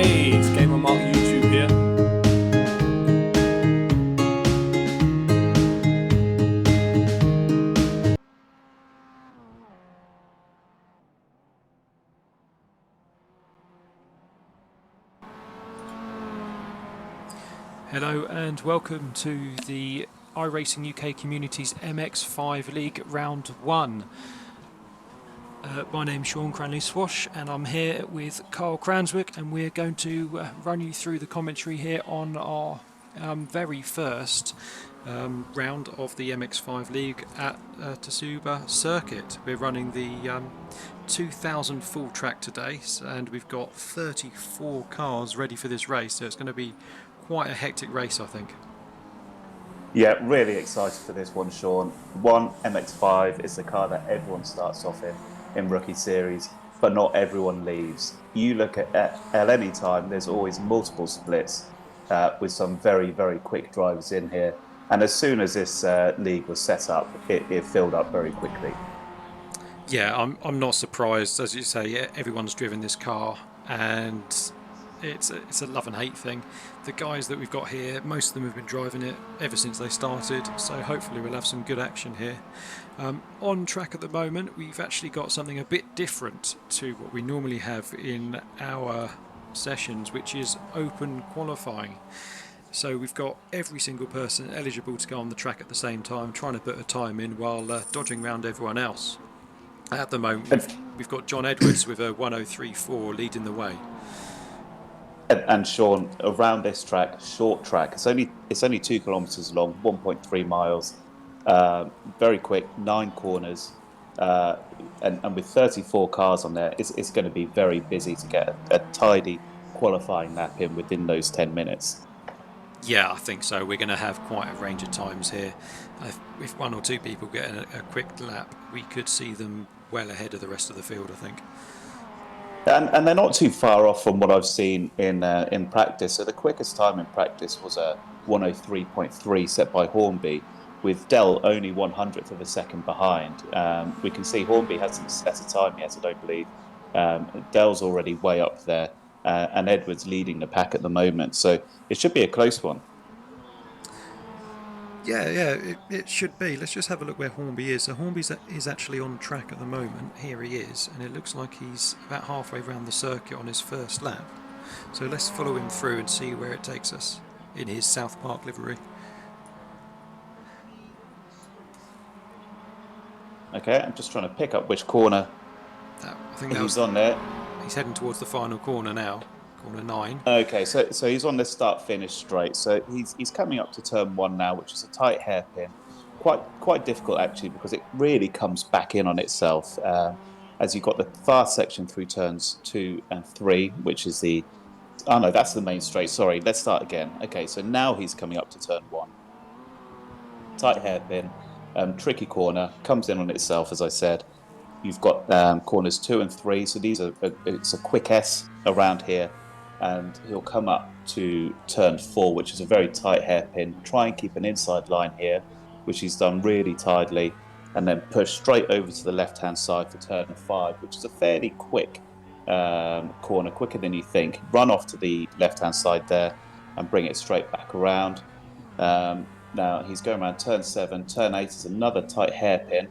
Hey, it's gamermarcyt YouTube here. Hello and welcome to the iRacing UK Community's MX5 League Round 1. My name's Sean Cranley-Swash and I'm here with Carl Cranswick, and we're going to run you through the commentary here on our very first round of the MX5 League at Tsukuba circuit. We're running the 2000 full track today, and we've got 34 cars ready for this race, so it's going to be quite a hectic race, I think. Yeah, really excited for this one, Sean. One, MX5 is the car that everyone starts off in Rookie Series, but not everyone leaves. You look at any time, there's always multiple splits with some very, very quick drivers in here. And as soon as this league was set up, it filled up very quickly. Yeah, I'm not surprised. As you say, everyone's driven this car, and it's a love and hate thing. The guys that we've got here, most of them have been driving it ever since they started, so hopefully we'll have some good action here. On track at the moment, we've actually got something a bit different to what we normally have in our sessions, which is open qualifying. So we've got every single person eligible to go on the track at the same time, trying to put a time in while dodging around everyone else. At the moment, we've got John Edwards with a 1:03.4 leading the way. And Sean, around this track, short track, it's only 2 kilometers long, 1.3 miles, very quick, 9 corners, and with 34 cars on there, it's going to be very busy to get a tidy qualifying lap in within those 10 minutes. Yeah, I think so. We're going to have quite a range of times here. If one or two people get a quick lap, we could see them well ahead of the rest of the field, I think. And they're not too far off from what I've seen in practice. So the quickest time in practice was a 1:03.3 set by Hornby, with Dell only 100th of a second behind. We can see Hornby hasn't set a time yet, I don't believe. Dell's already way up there, and Edwards leading the pack at the moment. So it should be a close one. Yeah, it should be. Let's just have a look where Hornby is. So Hornby is actually on track at the moment. Here he is, and it looks like he's about halfway around the circuit on his first lap. So let's follow him through and see where it takes us in his South Park livery. Okay, I'm just trying to pick up which corner I think he's on there. He's heading towards the final corner now, corner 9. Okay, so he's on the start-finish straight. So he's coming up to turn 1 now, which is a tight hairpin. Quite difficult actually, because it really comes back in on itself. As you've got the fast section through turns 2 and 3, which is the... Oh no, that's the main straight. Sorry, let's start again. Okay, so now he's coming up to turn 1. Tight hairpin, tricky corner, comes in on itself, as I said. You've got corners 2 and 3, so it's a quick S around here. And he'll come up to turn 4, which is a very tight hairpin. Try and keep an inside line here, which he's done really tidily, and then push straight over to the left-hand side for turn 5, which is a fairly quick corner, quicker than you think. Run off to the left-hand side there and bring it straight back around. Now he's going around turn 7. Turn 8 is another tight hairpin.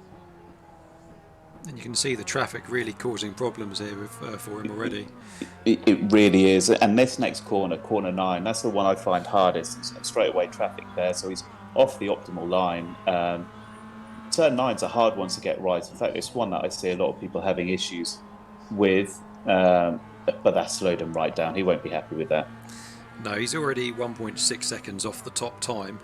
And you can see the traffic really causing problems here for him already. It really is. And this next corner, corner 9, that's the one I find hardest. It's straight away traffic there, so he's off the optimal line. Turn 9's a hard one to get right. In fact, it's one that I see a lot of people having issues with, but that slowed him right down. He won't be happy with that. No, he's already 1.6 seconds off the top time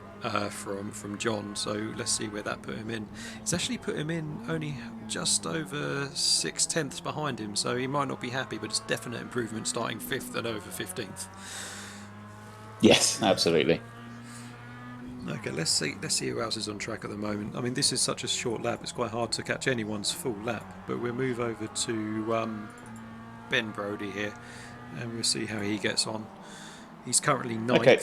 from John, so let's see where that put him in. It's actually put him in only just over 6/10 behind him, so he might not be happy, but it's definite improvement starting 5th and over 15th. Yes, absolutely. Okay, let's see who else is on track at the moment. I mean, this is such a short lap, it's quite hard to catch anyone's full lap, but we'll move over to Ben Brody here, and we'll see how he gets on. He's currently 9th. Okay.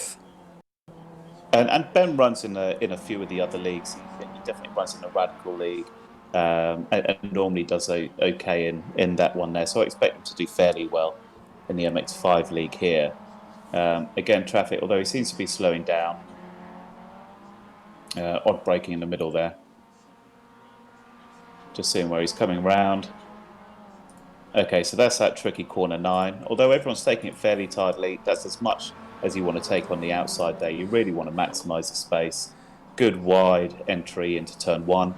And Ben runs in a few of the other leagues. He definitely runs in the Radical League, and normally does okay in that one there. So I expect him to do fairly well. in the MX5 league here. Again, traffic, although he seems to be slowing down. Odd braking in the middle there. Just seeing where he's coming round. Okay, so that's that tricky corner 9. Although everyone's taking it fairly tidily, that's as much as you want to take on the outside there. You really want to maximise the space. Good wide entry into turn 1.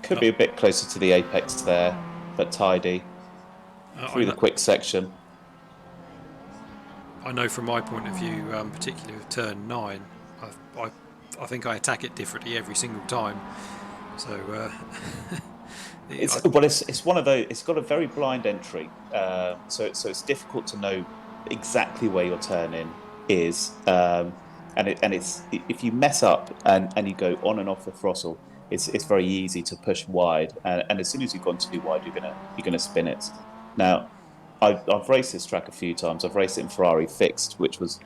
Could be a bit closer to the apex there, but tidy. Through the quick section. I know from my point of view, particularly with turn 9, I think I attack it differently every single time. So it's one of those. It's got a very blind entry, so it's difficult to know exactly where your turn in is, and it's if you mess up and you go on and off the throttle, it's very easy to push wide, and as soon as you've gone too wide, you're gonna spin it. Now, I've raced this track a few times. I've raced it in Ferrari fixed, which was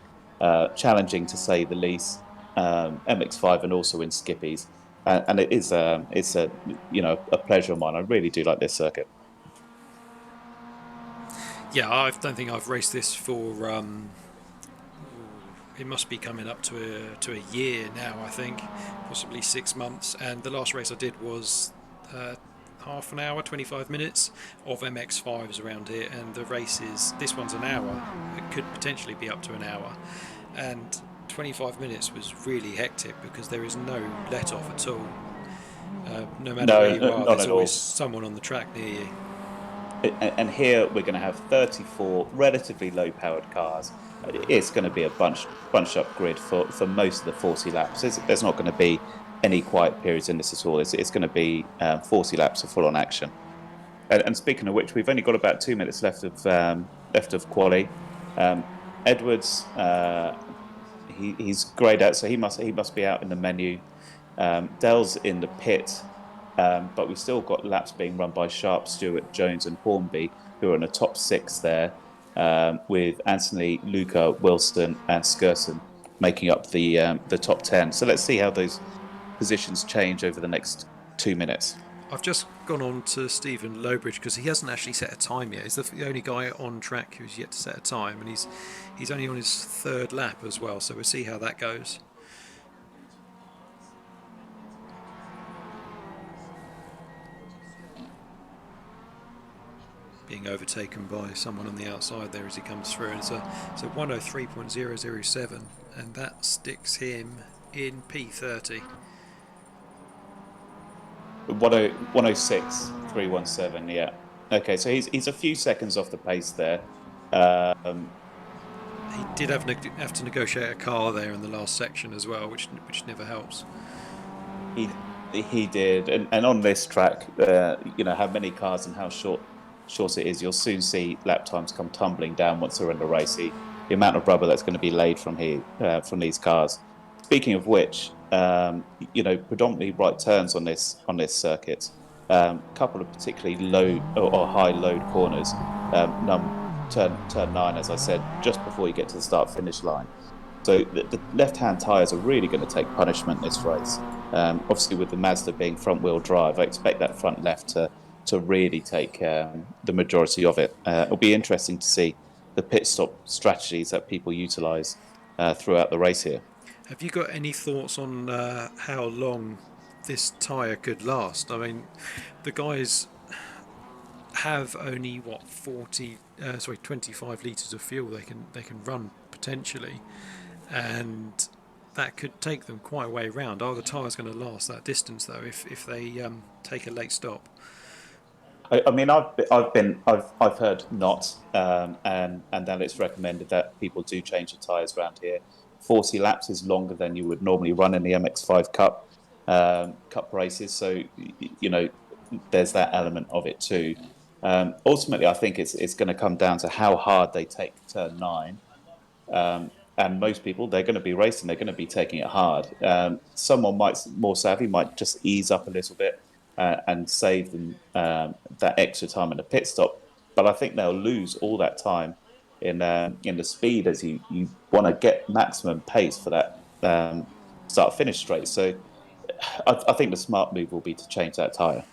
challenging to say the least. MX5 and also in Skippies. And it's a pleasure of mine. I really do like this circuit. Yeah, I don't think I've raced this for. It must be coming up to a year now. I think possibly 6 months. And the last race I did was half an hour, 25 minutes of MX5s around here. And the race this one's an hour. It could potentially be up to an hour. And 25 minutes was really hectic because there is no let off at all. No matter where you are, there's always someone on the track near you. And here we're going to have 34 relatively low-powered cars. It's going to be a bunch-up grid for most of the 40 laps. There's not going to be any quiet periods in this at all. It's going to be 40 laps of full-on action. And speaking of which, we've only got about 2 minutes left of quali. Edwards. He's greyed out, so he must be out in the menu. Dell's in the pit, but we've still got laps being run by Sharp, Stewart, Jones, and Hornby, who are in the top 6 there, with Anthony, Luca, Wilson, and Skirson making up the top 10. So let's see how those positions change over the next 2 minutes. I've just gone on to Stephen Lowbridge because he hasn't actually set a time yet. He's the only guy on track who's yet to set a time, and he's only on his 3rd lap as well, so we'll see how that goes. Being overtaken by someone on the outside there as he comes through, and it's a 103.007, and that sticks him in P30. 106.317, yeah. Okay, so he's a few seconds off the pace there. He did have to negotiate a car there in the last section as well, which never helps. He did, and on this track, how many cars and how short it is, you'll soon see lap times come tumbling down once they're in the race. The amount of rubber that's going to be laid from these cars. Speaking of which, predominantly right turns on this circuit. Couple of particularly low or high load corners. Turn 9, as I said, just before you get to the start-finish line. So the left-hand tyres are really going to take punishment in this race. Obviously, with the Mazda being front-wheel drive, I expect that front left to really take the majority of it. It'll be interesting to see the pit stop strategies that people utilise throughout the race here. Have you got any thoughts on how long this tyre could last? I mean, the guys have only 25 litres of fuel they can run potentially, and that could take them quite a way round. Are the tyres going to last that distance though if they take a late stop? I mean, I've heard not, and then it's recommended that people do change the tyres around here. 40 laps is longer than you would normally run in the MX5 Cup races, so there's that element of it too. Ultimately, I think it's going to come down to how hard they take turn 9. And most people, they're going to be racing, they're going to be taking it hard. Someone more savvy might just ease up a little bit and save them that extra time in the pit stop. But I think they'll lose all that time in the speed as you want to get maximum pace for that start-finish straight. So I think the smart move will be to change that tyre.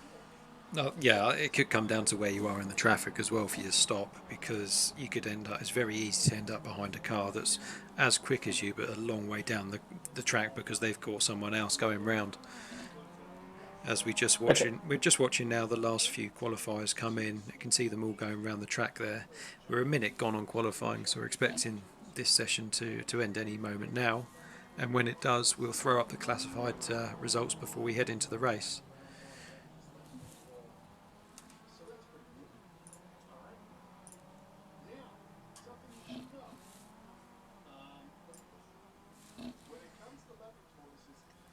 Yeah, it could come down to where you are in the traffic as well for your stop, because you could end up. It's very easy to end up behind a car that's as quick as you, but a long way down the track because they've caught someone else going round. As Okay. we're just watching now the last few qualifiers come in. You can see them all going around the track there. We're a minute gone on qualifying, so we're expecting this session to end any moment now. And when it does, we'll throw up the classified results before we head into the race.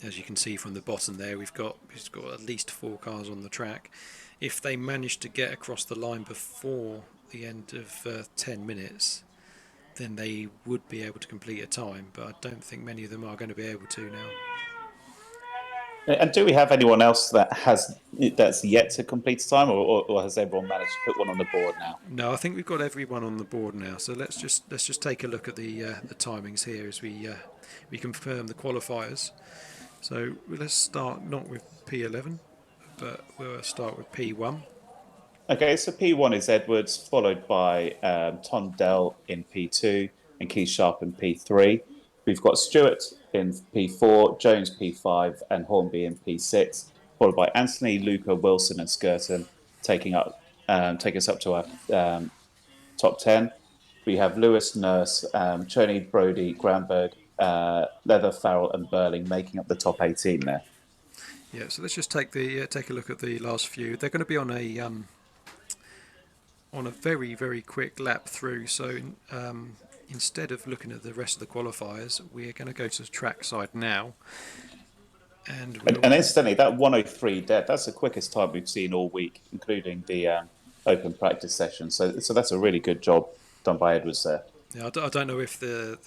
As you can see from the bottom there, we've got at least 4 cars on the track. If they manage to get across the line before the end of 10 minutes, then they would be able to complete a time, but I don't think many of them are going to be able to now. And do we have anyone else that's yet to complete a time, or has everyone managed to put one on the board now? No, I think we've got everyone on the board now. So let's just take a look at the timings here as we confirm the qualifiers. So let's start not with P11, but we'll start with P1. Okay, so P1 is Edwards, followed by Tom Dell in P2 and Keith Sharp in P3. We've got Stewart in P4, Jones P5, and Hornby in P6, followed by Anthony, Luca, Wilson, and Skirton take us up to our top 10. We have Lewis, Nurse, Choney, Brody, Granberg, Leather, Farrell, and Burling making up the top 18 there. Yeah, so let's just take a look at the last few. They're going to be on a very very quick lap through. So instead of looking at the rest of the qualifiers, we're going to go to the track side now, and And incidentally, that 103 dead, that's the quickest time we've seen all week, including the open practice session. So that's a really good job done by Edwards there. Yeah, I don't know if the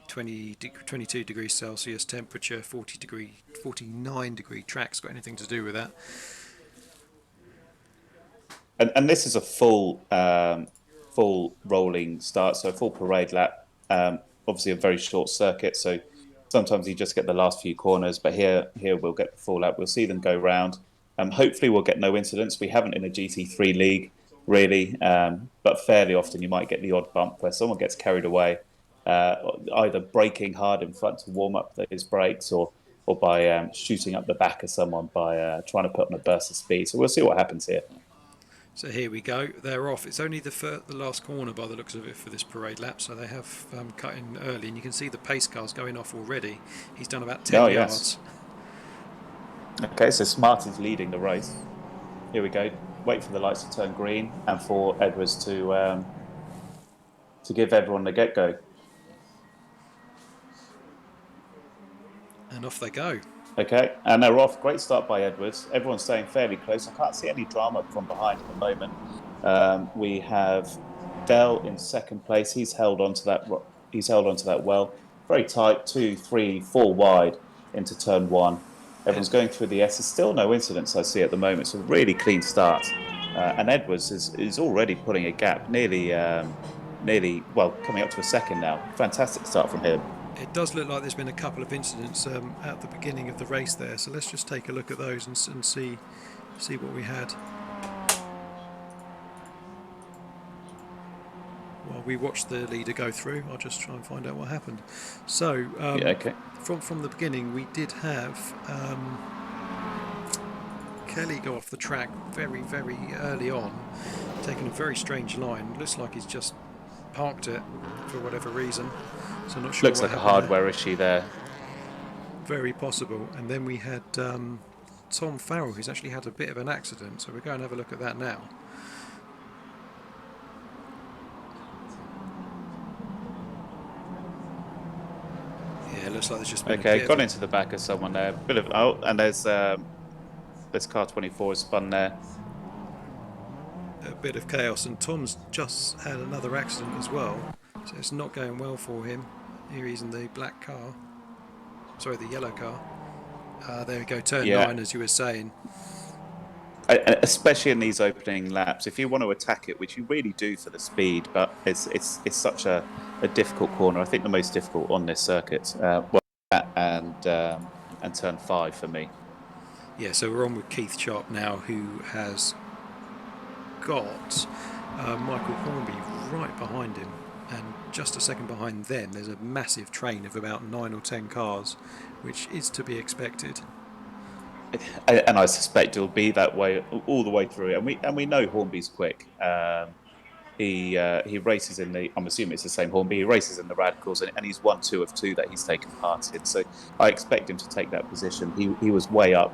22 degrees Celsius temperature, 49 degree track's got anything to do with that. And this is a full rolling start, so a full parade lap. Obviously, a very short circuit, so sometimes you just get the last few corners. But here we'll get the full lap. We'll see them go round. Hopefully, we'll get no incidents. We haven't in a GT3 league really, but fairly often you might get the odd bump where someone gets carried away, either braking hard in front to warm up his brakes, or by shooting up the back of someone by trying to put on a burst of speed. So we'll see what happens here. So here we go. They're off. It's only the last corner by the looks of it for this parade lap. So they have cut in early, and you can see the pace cars going off already. He's done about 10 Oh, yards. yes. Okay, so Smart is leading the race. Here we go. Wait for the lights to turn green and for Edwards to give everyone the get-go. And off they go. Okay, and they're off. Great start by Edwards. Everyone's staying fairly close. I can't see any drama from behind at the moment. We have Dell in second place. He's held on to that. He's held on to that well. Very tight. 2, 3, 4 wide into turn one. Everyone's going through the S. There's still no incidents I see at the moment. So really clean start. And Edwards is already putting a gap, nearly coming up to a second now. Fantastic start from him. It does look like there's been a couple of incidents at the beginning of the race there. So let's just take a look at those and see what we had. While we watch the leader go through, I'll just try and find out what happened. So Okay. from the beginning, we did have Kelly go off the track very very early on, taking a very strange line. Looks like he's just parked it for whatever reason. So I'm not sure. Looks like a hardware issue there. Very possible. And then we had Tom Farrell, who's actually had a bit of an accident. So we're going to have a look at that now. Yeah, it looks like there's just been Gone into the back of someone there. And there's car 24 is spun there. a bit of chaos. And Tom's just had another accident as well. So it's not going well for him. Here he's in the black car. Sorry, the yellow car. There we go, turn 9, as you were saying. Especially in these opening laps, if you want to attack it, which you really do for the speed, but it's such a difficult corner. I think the most difficult on this circuit. And turn 5 for me. Yeah, so we're on with Keith Sharp now, who has got Michael Hornby right behind him, and just a second behind them there's a massive train of about 9 or 10 cars, which is to be expected. And I suspect it'll be that way all the way through. And we know Hornby's quick. He races in the. I'm assuming it's the same Hornby. He races in the radicals, and he's won 2 of 2 that he's taken part in. So I expect him to take that position. He was way up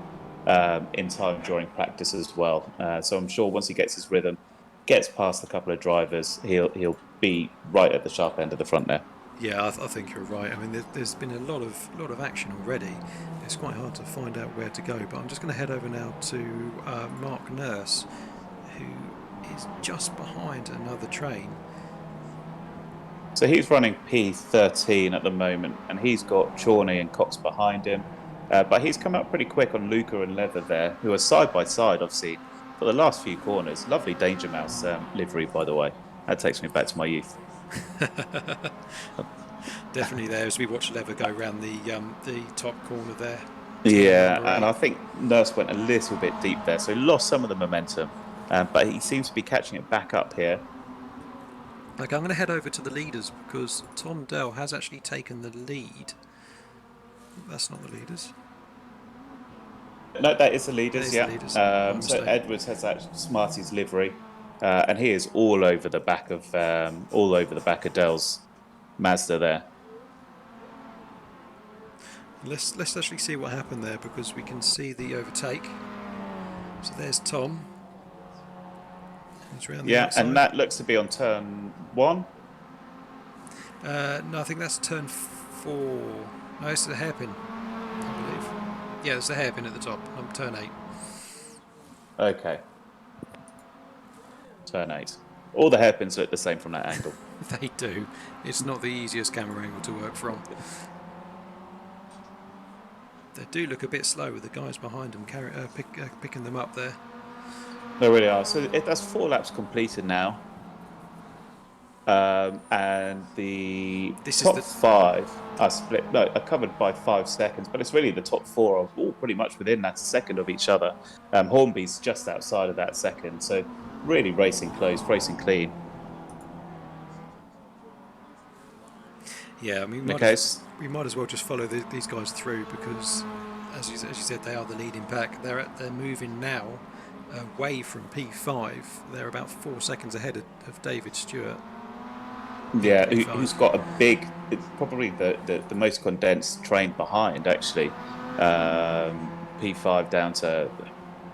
in time during practice as well. So I'm sure once he gets his rhythm, gets past a couple of drivers, he'll be right at the sharp end of the front there. Yeah, I think you're right. I mean, there's been a lot of action already. It's quite hard to find out where to go, but I'm just going to head over now to Mark Nurse, who is just behind another train. So he's running P13 at the moment, and he's got Chorney and Cox behind him. But he's come out pretty quick on Luca and Leather there, who are side by side, I've seen, for the last few corners. Lovely Danger Mouse livery, by the way. That takes me back to my youth. Definitely there as we watch Leather go around the top corner there. Yeah, and I think Nurse went a little bit deep there, so he lost some of the momentum. But he seems to be catching it back up here. Like, I'm going to head over to the leaders because Tom Dell has actually taken the lead. That's not the leaders. No, that is the leaders. Yeah. The leaders. So Edwards has that Smarties livery, and he is all over the back of Dell's Mazda there. Let's actually see what happened there because we can see the overtake. So there's Tom. He's around the outside. And that looks to be on turn 1. No, I think that's turn 4. No, it's the hairpin, I believe. Yeah, it's the hairpin at the top. I'm turn 8. Okay. Turn 8. All the hairpins look the same from that angle. They do. It's not the easiest camera angle to work from. They do look a bit slow with the guys behind them picking them up there. They really are. So that's 4 laps completed now. And the top 5 are split. No, are covered by 5 seconds, but it's really the top 4 are all pretty much within that second of each other. Hornby's just outside of that second, so really racing close, racing clean. Yeah, I mean, we might as well just follow these guys through because, as you said, they are the leading pack. They're moving now away from P5. They're about 4 seconds ahead of David Stewart. Yeah, who's got a big, probably the most condensed train behind, actually. P5 down to,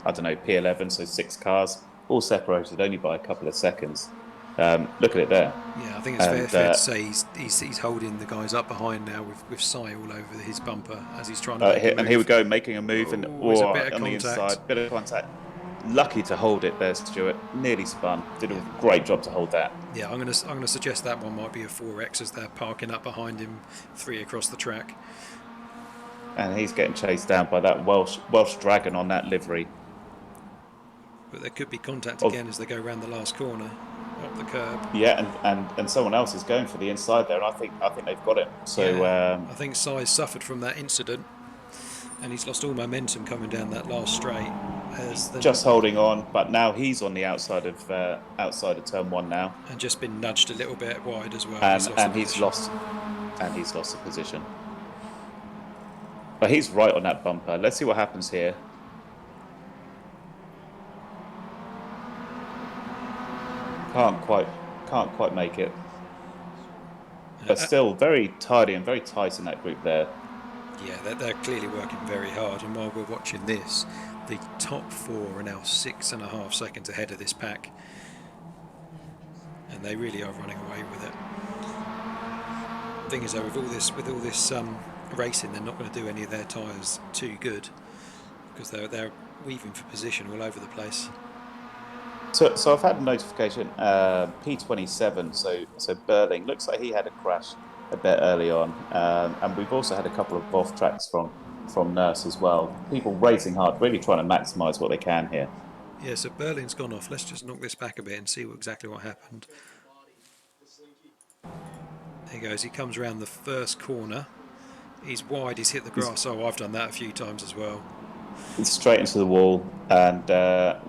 I don't know, P11, so 6 cars, all separated only by a couple of seconds. Look at it there. Yeah, I think it's fair to say he's holding the guys up behind now with Sai all over his bumper as he's trying to make a move. And here we go, making a move, and a bit of on the inside, bit of contact. Lucky to hold it there, Stuart. Nearly spun. Did a great job to hold that. Yeah, I'm gonna suggest that one might be a 4X as they're parking up behind him, 3 across the track. And he's getting chased down by that Welsh dragon on that livery. But there could be contact again as they go around the last corner, up the curb. Yeah, and someone else is going for the inside there, and I think they've got it. So yeah, I think Sai's suffered from that incident, and he's lost all momentum coming down that last straight. Just holding on, but now he's on the outside of turn 1 now, and just been nudged a little bit wide as well. And he's lost the position. But he's right on that bumper. Let's see what happens here. Can't quite make it. But still very tidy and very tight in that group there. Yeah, they're clearly working very hard. And while we're watching this, the top 4 are now 6.5 seconds ahead of this pack. And they really are running away with it. The thing is, though, with all this racing, they're not going to do any of their tyres too good because they're weaving for position all over the place. So I've had a notification, P27, so Burling, looks like he had a crash a bit early on. And we've also had a couple of off tracks from Nurse as well. People racing hard, really trying to maximise what they can here. Yeah, so Burling's gone off. Let's just knock this back a bit and see exactly what happened. There he goes. He comes around the first corner. He's wide. He's hit the grass. Oh, I've done that a few times as well. It's straight into the wall, and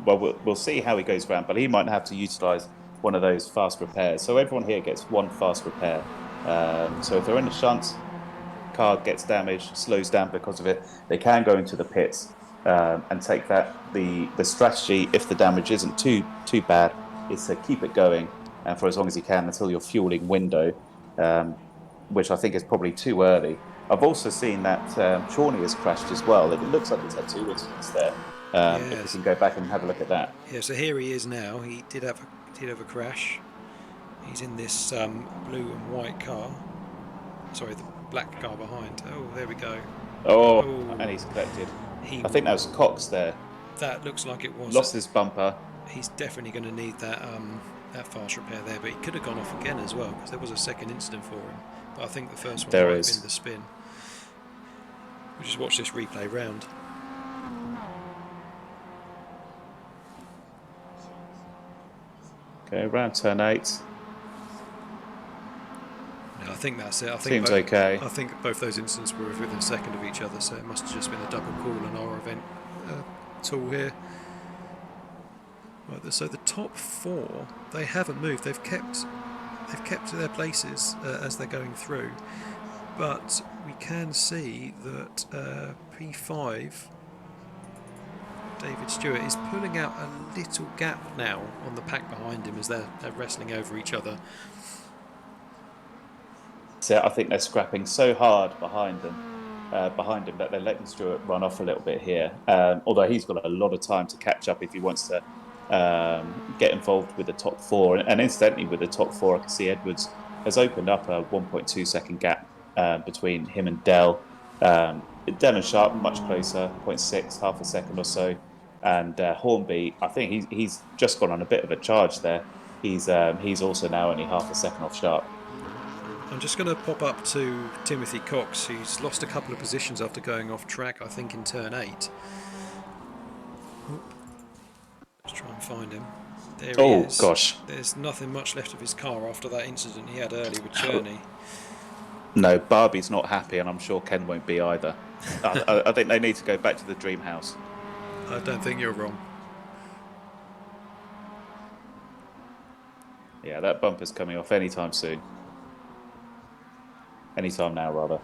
well, we'll see how he goes around, but he might have to utilise one of those fast repairs. So everyone here gets one fast repair. So if they're in a shunt, car gets damaged, slows down because of it, they can go into the pits and take that. The strategy, if the damage isn't too bad, is to keep it going and for as long as you can until your fueling window, which I think is probably too early. I've also seen that Chorney has crashed as well. It looks like it's had two incidents there. If we Yes. can go back and have a look at that. Yeah, so here he is now. He did have a crash. He's in this blue and white car. Sorry, the black car behind. Oh, there we go. Oh, Oh, and he's collected. he. I think that was Cox there. That looks like it was. Lost his bumper. He's definitely going to need that fast repair there, but he could have gone off again as well because there was a second incident for him. But I think the first one There might is. have been the spin. We'll just watch this replay round. Okay, around turn 8. No, I think that's it. Seems okay. I think both those incidents were within a second of each other, so it must have just been a double call on our event tool here. Right, so the top 4, they haven't moved. They've kept their places as they're going through, but we can see that P5 David Stewart is pulling out a little gap now on the pack behind him as they're wrestling over each other. So I think they're scrapping so hard behind him that they're letting Stewart run off a little bit here. Although he's got a lot of time to catch up if he wants to get involved with the top 4. And incidentally, with the top 4, I can see Edwards has opened up a 1.2 second gap between him and Dell. Dell and Sharp much closer, 0.6, half a second or so. And Hornby, I think he's just gone on a bit of a charge there. He's also now only half a second off Sharp. I'm just going to pop up to Timothy Cox, who's lost a couple of positions after going off track, I think in turn 8. Let's try and find him. There he is. Oh, gosh. There's nothing much left of his car after that incident he had earlier with Cherney. No, Barbie's not happy, and I'm sure Ken won't be either. I think they need to go back to the dream house. I don't think you're wrong. Yeah, that bumper's coming off anytime soon. Anytime now, rather.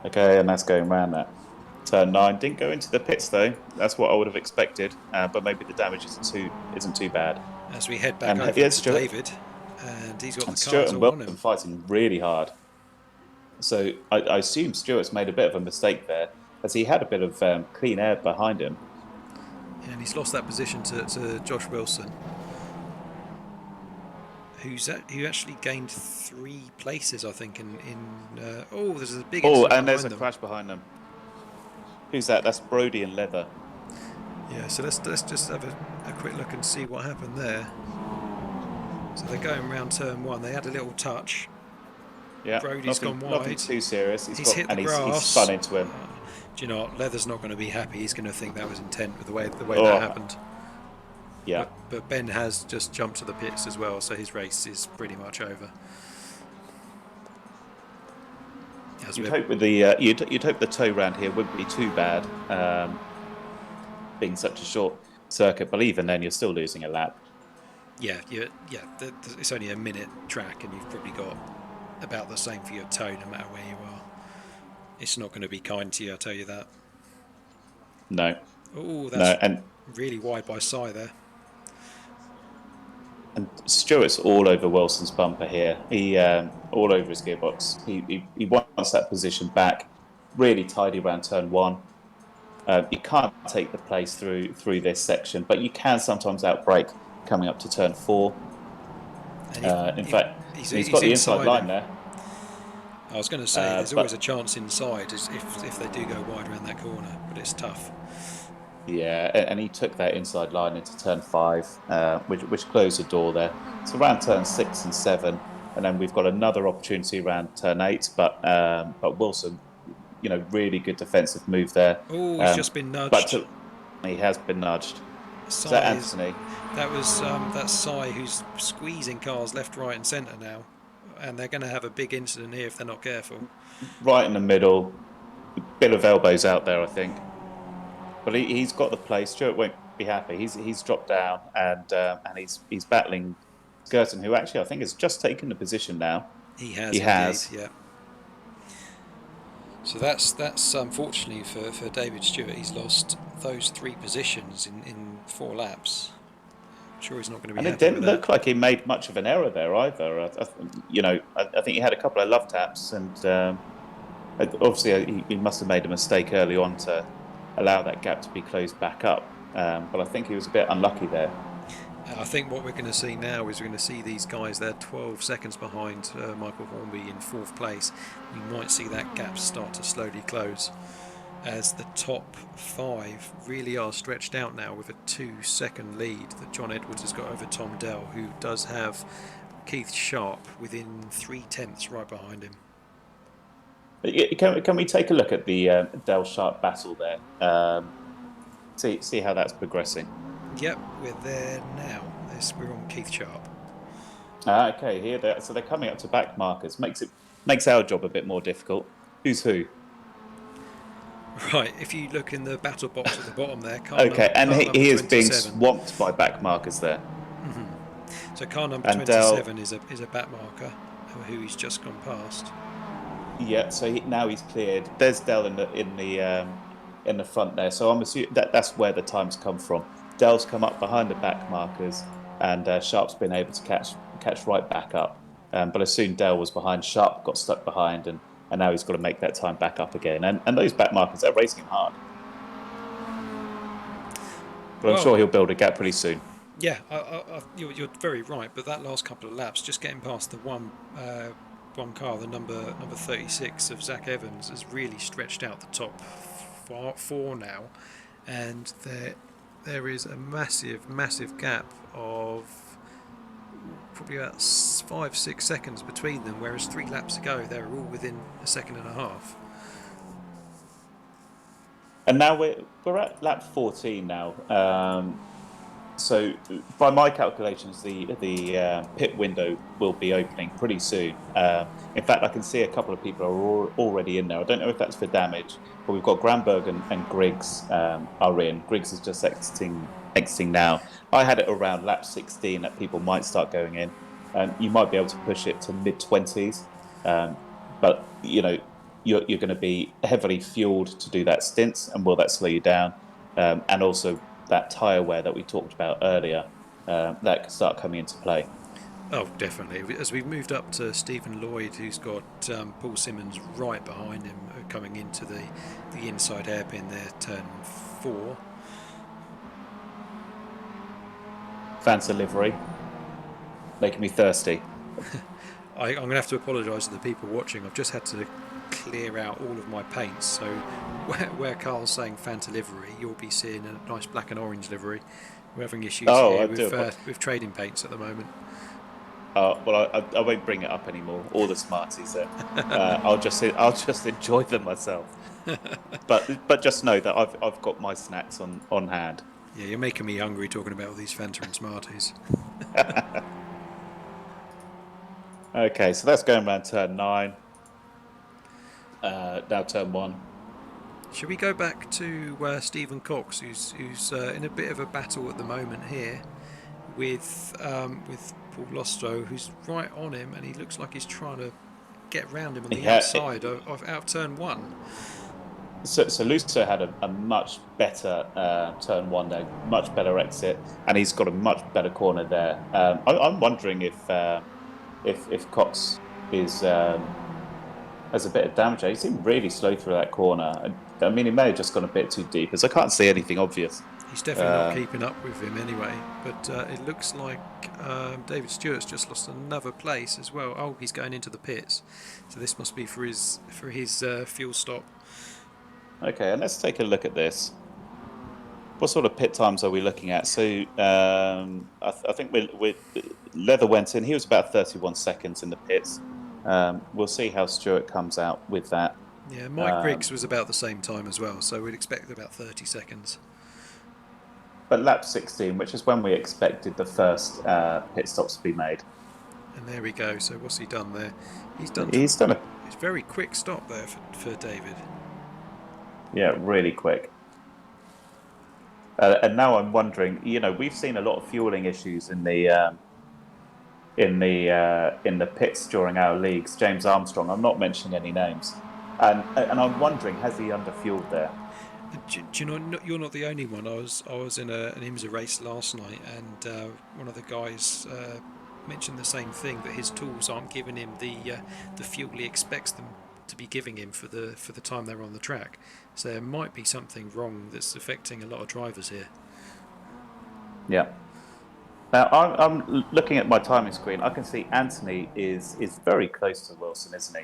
Okay, and that's going around that. Turn 9 didn't go into the pits though. That's what I would have expected, but maybe the damage isn't too bad. As we head back over to David, and he's got the Stewart cars and all on Wilson him. fighting really hard. So I assume Stewart's made a bit of a mistake there, as he had a bit of clean air behind him. Yeah, and he's lost that position to Josh Wilson, who actually gained 3 places, I think. Oh, there's a big. Oh, and there's a crash behind them. Who's that? That's Brody and Leather. Yeah, so let's just have a quick look and see what happened there. So they're going around turn 1. They had a little touch. Yeah, Brody's gone wide. Nothing too serious. He's hit the grass. He's spun into him. Do you know what? Leather's not going to be happy. He's going to think that was intent with the way that happened. Yeah. But Ben has just jumped to the pits as well, so his race is pretty much over. You'd hope with the you'd hope the tow round here wouldn't be too bad, being such a short circuit. But even then, you're still losing a lap. Yeah. It's only a minute track, and you've probably got about the same for your tow, no matter where you are. It's not going to be kind to you, I'll tell you that. No. Oh, that's and really wide by Cy there. And Stewart's all over Wilson's bumper here. He all over his gearbox. He wants that position back. Really tidy around turn 1. You can't take the place through this section, but you can sometimes outbrake coming up to turn 4. In fact, he's got the inside line there. I was going to say, there's always a chance inside if they do go wide around that corner, but it's tough. Yeah, and he took that inside line into turn 5, which closed the door there. So around turn 6 and 7, and then we've got another opportunity around turn 8. But Wilson, really good defensive move there. Oh, he's just been nudged. He has been nudged. Is that Anthony? That's Cy, who's squeezing cars left, right, and centre now, and they're going to have a big incident here if they're not careful. Right in the middle, bit of elbows out there, I think. But he's got the place. Stewart won't be happy. He's dropped down and he's battling Skirton, who actually I think has just taken the position now. He has He indeed, has. yeah. So that's unfortunately for David Stewart. He's lost those 3 positions in 4 laps. I'm sure he's not going to be And it happy with didn't that. look like he made much of an error there either. I think he had a couple of love taps, and obviously he must have made a mistake early on to allow that gap to be closed back up. But I think he was a bit unlucky there. I think what we're going to see now is we're going to see these guys. They're 12 seconds behind Michael Hornby in 4th place. We might see that gap start to slowly close as the top 5 really are stretched out now with a 2-second lead that John Edwards has got over Tom Dell, who does have Keith Sharp within 3/10 right behind him. Can we take a look at the Dell Sharp battle there? See how that's progressing. Yep, we're there now. We're on Keith Sharp. Okay, here so they're coming up to back markers. Makes our job a bit more difficult. Who's who? Right, if you look in the battle box at the bottom there, Okay, and car he is being 27. swamped by back markers there. So car number And 27 is a back marker who he's just gone past. Yeah, so now he's cleared. There's Dell in the front there. So I'm assuming that's where the times come from. Dell's come up behind the back markers, and Sharp's been able to catch right back up. But as soon Dell was behind, Sharp got stuck behind, and now he's got to make that time back up again. And those back markers, they're racing him hard. But I'm sure he'll build a gap pretty soon. Yeah, you're very right. But that last couple of laps, just getting past the one car, the number 36 of Zach Evans, has really stretched out the top 4 now, and there is a massive gap of probably about 5-6 seconds between them, whereas 3 laps ago they were all within a second and a half. And now we're at lap 14 now. So by my calculations, the pit window will be opening pretty soon. In fact, I can see a couple of people are already in there. I don't know if that's for damage, but we've got Granberg and Griggs are in. Griggs is just exiting now. I had it around lap 16 that people might start going in. You might be able to push it to mid-20s, but you're going to be heavily fueled to do that stint, and will that slow you down? And also that tyre wear that we talked about earlier, that could start coming into play. Oh, definitely. As we've moved up to Stephen Lloyd, who's got Paul Simmons right behind him, coming into the inside hairpin there, turn 4. Fancy livery, making me thirsty. I'm going to have to apologise to the people watching. I've just had to clear out all of my paints, so where Carl's saying Fanta livery, you'll be seeing a nice black and orange livery. We're having issues here with trading paints at the moment. Well, I won't bring it up anymore. All the Smarties there. I'll just enjoy them myself. But just know that I've got my snacks on hand. Yeah, you're making me hungry talking about all these Fanta and Smarties. Okay, so that's going around turn 9. Now turn 1. Should we go back to Stephen Cox, who's in a bit of a battle at the moment here with Paul Lostro, who's right on him, and he looks like he's trying to get round him on the outside out of turn 1. So Lusso had a much better turn 1 there, much better exit, and he's got a much better corner there. I'm wondering if Cox has a bit of damage. He seemed really slow through that corner. I mean, he may have just gone a bit too deep, as I can't see anything obvious. He's definitely not keeping up with him anyway. But it looks like David Stewart's just lost another place as well. Oh, he's going into the pits, so this must be for his fuel stop. Okay, and let's take a look at this. What sort of pit times are we looking at? So I think Leather went in. He was about 31 seconds in the pits. We'll see how Stewart comes out with that. Yeah, Mike Griggs was about the same time as well, so we'd expect about 30 seconds. But lap 16, which is when we expected the first pit stops to be made. And there we go. So what's he done there? He's done a very quick stop there for David. Yeah, really quick. And now I'm wondering, we've seen a lot of fueling issues in the pits during our leagues. James Armstrong, I'm not mentioning any names, and I'm wondering, has he underfueled there? Do you know, you're not the only one. I was in an IMSA race last night, and one of the guys mentioned the same thing, that his tools aren't giving him the fuel he expects them to be giving him for the time they're on the track. So there might be something wrong that's affecting a lot of drivers here. Yeah. Now I'm looking at my timing screen. I can see Anthony is very close to Wilson, isn't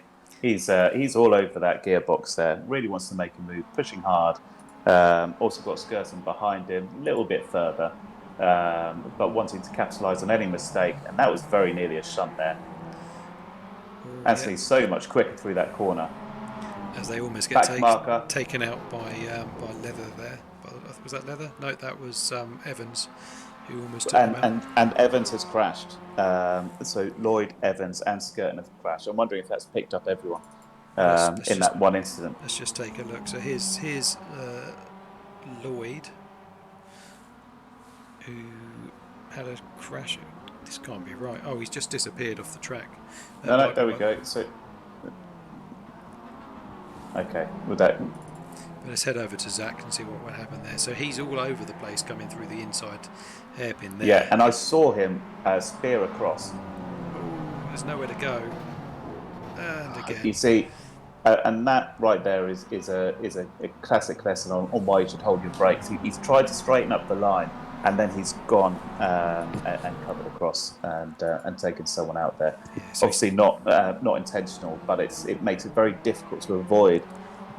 he? He's all over that gearbox there. Really wants to make a move, pushing hard. Also got Skirton behind him, a little bit further, but wanting to capitalise on any mistake. And that was very nearly a shunt there. Oh yeah, Anthony's so much quicker through that corner. as they almost get Back marker. taken out by Leather there. Was that Leather? No, that was Evans, who almost took them out. And Evans has crashed. So Lloyd, Evans, and Skirton have crashed. I'm wondering if that's picked up everyone in that one incident. Let's just take a look. So here's Lloyd, who had a crash. This can't be right. Oh, he's just disappeared off the track. No, there we go. So, okay, with that. Let's head over to Zach and see what happened there. So he's all over the place coming through the inside hairpin there. Yeah, and I saw him spear across. Oh, there's nowhere to go. And again. You see, and that right there is a classic lesson on why you should hold your brakes. He's tried to straighten up the line, and then he's gone and covered across and taken someone out there. Yeah, so obviously not intentional, but it makes it very difficult to avoid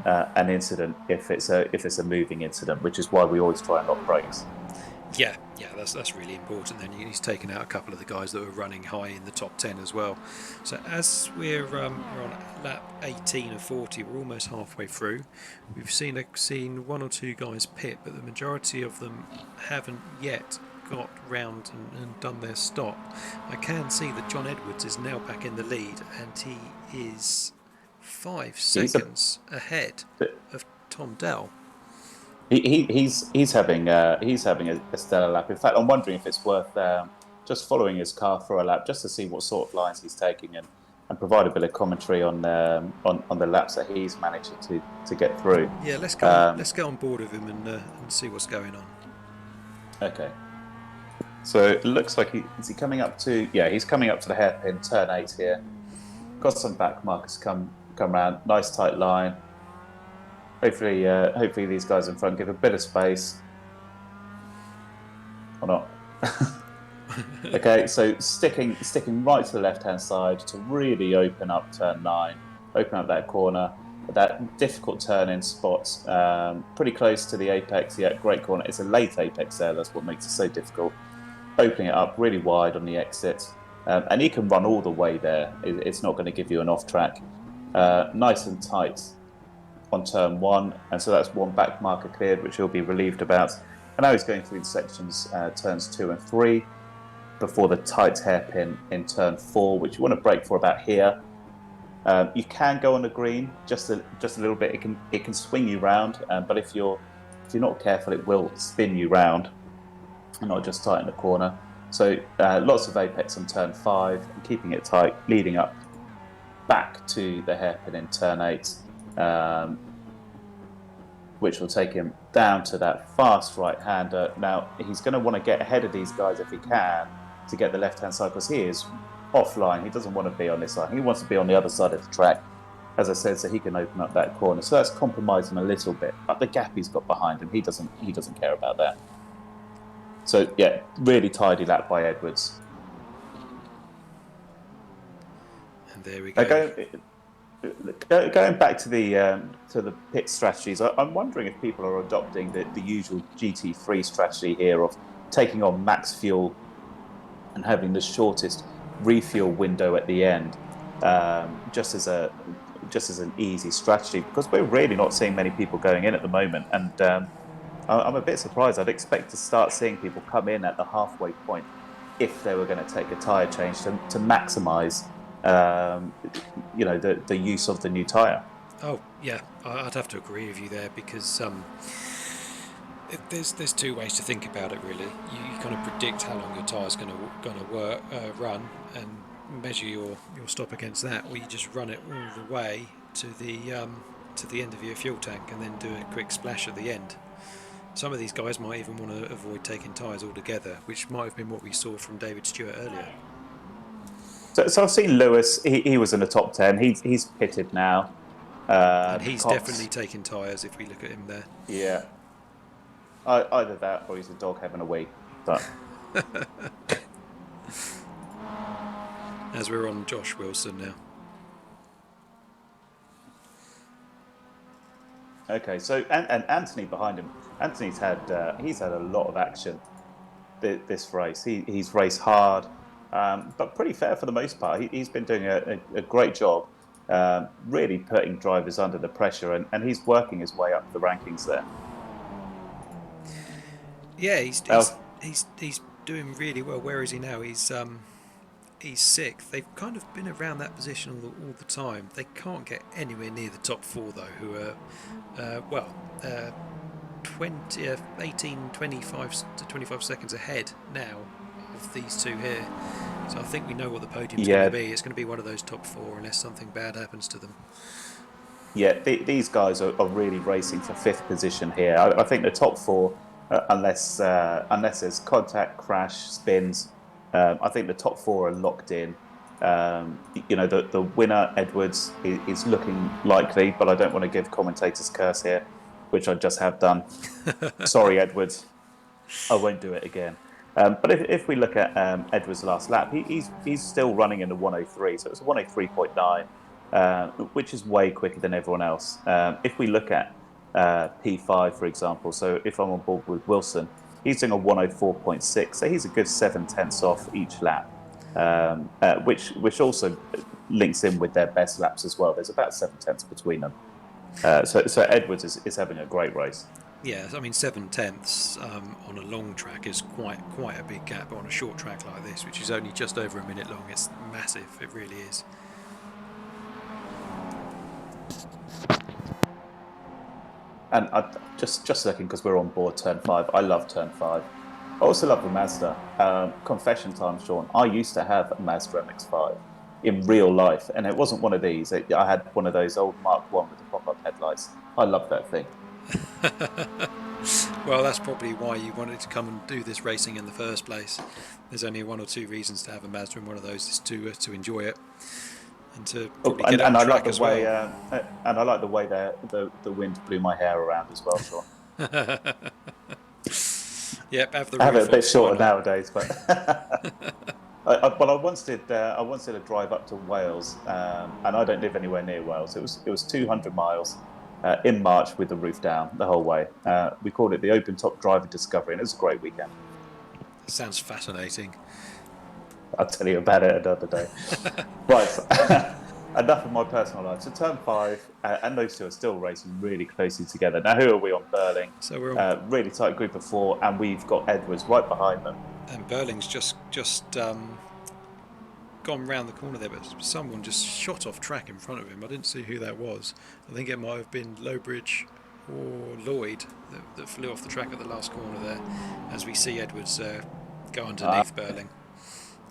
an incident if it's a moving incident, which is why we always try and lock brakes. Yeah, that's really important. Then he's taken out a couple of the guys that were running high in the top 10 as well. So as we're on lap 18 of 40, we're almost halfway through. We've seen one or two guys pit, but the majority of them haven't yet got round and done their stop. I can see that John Edwards is now back in the lead, and he is 5 seconds ahead of Tom Dell. He's having a stellar lap. In fact, I'm wondering if it's worth just following his car for a lap just to see what sort of lines he's taking and provide a bit of commentary on the laps that he's managed to get through. Yeah, let's go on board with him and see what's going on. Okay. So it looks like he's coming up to the hairpin, turn 8 here. Got some back markers come round, nice tight line. Hopefully these guys in front give a bit of space. Or not. Okay, so sticking right to the left-hand side to really open up turn 9, open up that corner, that difficult turn-in spot, pretty close to the apex. Yeah, great corner. It's a late apex there. That's what makes it so difficult. Opening it up really wide on the exit, and he can run all the way there. It's not going to give you an off-track. Nice and tight on turn 1, and so that's one back marker cleared, which he'll be relieved about. And now he's going through the sections, turns 2 and 3, before the tight hairpin in turn 4, which you want to brake for about here. You can go on the green just a little bit. It can swing you round, but if you're not careful, it will spin you round and not just tighten the corner. So lots of apex on turn 5 and keeping it tight, leading up back to the hairpin in turn 8. Which will take him down to that fast right-hander. Now, he's going to want to get ahead of these guys if he can to get the left-hand side, because he is offline. He doesn't want to be on this side. He wants to be on the other side of the track, as I said, so he can open up that corner. So that's compromising a little bit. But the gap he's got behind him, he doesn't care about that. So, yeah, really tidy lap by Edwards. And there we go. Going back to the pit strategies, I'm wondering if people are adopting the usual GT3 strategy here of taking on max fuel and having the shortest refuel window at the end, just as an easy strategy, because we're really not seeing many people going in at the moment, and I'm a bit surprised. I'd expect to start seeing people come in at the halfway point if they were going to take a tyre change to maximise the use of the new tyre. Oh yeah, I'd have to agree with you there because there's two ways to think about it really. You kind of predict how long your tyre's gonna work run and measure your stop against that, or you just run it all the way to the end of your fuel tank and then do a quick splash at the end. Some of these guys might even want to avoid taking tyres altogether, which might have been what we saw from David Stewart earlier. So I've seen Lewis. He was in the top 10. He's pitted now. And he's definitely Cox, taking tyres if we look at him there. yeah. Either that or he's a dog having a wee. But As we're on Josh Wilson now. okay, so and Anthony behind him. Anthony's had a lot of action this race. He's raced hard, but pretty fair for the most part. He's been doing a great job, really putting drivers under the pressure, and he's working his way up the rankings there. Yeah, he's doing really well. Where is he now? He's sixth. They've kind of been around that position all the time. They can't get anywhere near the top four though, who are 18, 25 to 25 seconds ahead now of these two here. So I think we know what the podium's going to be. It's going to be one of those top four unless something bad happens to them. Yeah, these guys are really racing for fifth position here. I think the top four, unless there's contact, crash, spins, I think the top four are locked in. The winner, Edwards, is looking likely, but I don't want to give commentators curse here, which I just have done. Sorry, Edwards. I won't do it again. But if we look at Edwards' last lap, he's still running in the 103, so it's a 103.9. Which is way quicker than everyone else. If we look at P5, for example, so if I'm on board with Wilson, he's doing a 104.6, so he's a good 7/10 off each lap, which also links in with their best laps as well. There's about 7/10 between them. So Edwards is having a great race. Yeah, I mean 7/10 on a long track is quite a big gap, but on a short track like this, which is only just over a minute long, it's massive. It really is. And just looking, because we're on board turn 5, I love turn 5. I also love the Mazda. Confession time, Sean. I used to have a Mazda MX5 in real life, and it wasn't one of these. I had one of those old Mark 1 with the pop-up headlights. I love that thing. Well, that's probably why you wanted to come and do this racing in the first place. There's only one or two reasons to have a Mazda in one of those: is to enjoy it and to probably get on track as well. And I like the way the wind blew my hair around as well, Sean. Yep, have the I have roof it a bit off, shorter nowadays, but I once did a drive up to Wales, and I don't live anywhere near Wales. It was 200 miles in March with the roof down the whole way. We called it the Open Top Driver Discovery, and it was a great weekend. Sounds fascinating. I'll tell you about it another day. Right, enough of my personal life. So turn 5, and those two are still racing really closely together. Now, who are we on? Burling. So we're on really tight group of 4, and we've got Edwards right behind them. And Burling's just gone round the corner there, but someone just shot off track in front of him. I didn't see who that was. I think it might have been Lowbridge or Lloyd that flew off the track at the last corner there, as we see Edwards go underneath Burling.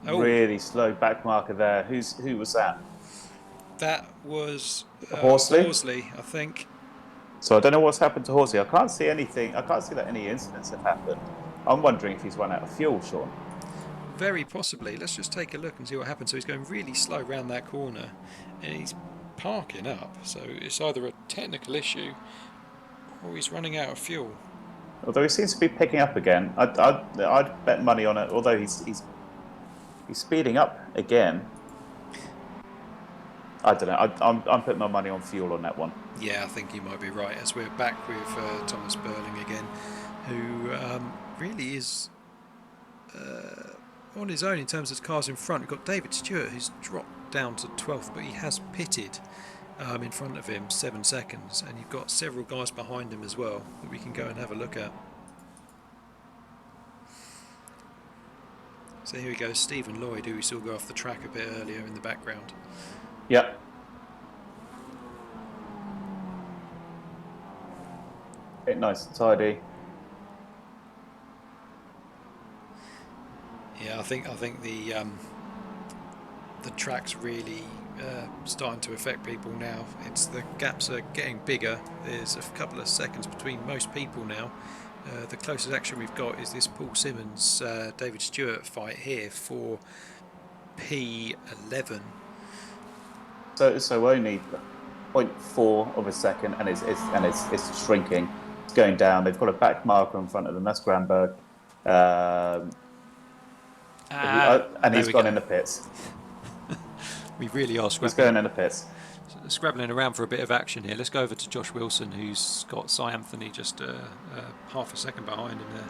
Oh. Really slow back marker there. Who was that? That was Horsley? Horsley, I think. So I don't know what's happened to Horsley. I can't see anything. I can't see that any incidents have happened. I'm wondering if he's run out of fuel, Sean. Very possibly. Let's just take a look and see what happens. So he's going really slow round that corner, and he's parking up. So it's either a technical issue or he's running out of fuel. Although he seems to be picking up again. I'd bet money on it. Although he's speeding up again. I don't know. I'm putting my money on fuel on that one. Yeah, I think you might be right. As we're back with Thomas Burling again, who really is on his own in terms of cars in front. We've got David Stewart, who's dropped down to 12th, but he has pitted in front of him 7 seconds, and you've got several guys behind him as well that we can go and have a look at. So here we go, Stephen Lloyd, who we saw go off the track a bit earlier in the background. Yep. nice and tidy. Yeah, I think the track's really starting to affect people now. The gaps are getting bigger. There's a couple of seconds between most people now. The closest action we've got is this Paul Simmons David Stewart fight here for P11. So only zero point 0.4 of a second, and it's shrinking. It's going down. They've got a back marker in front of them. That's Granberg, and he's gone in the pits. We really are scrabbling. He's going in the pits. Scrabbling around for a bit of action here. Let's go over to Josh Wilson, who's got Cy Anthony just half a second behind him there.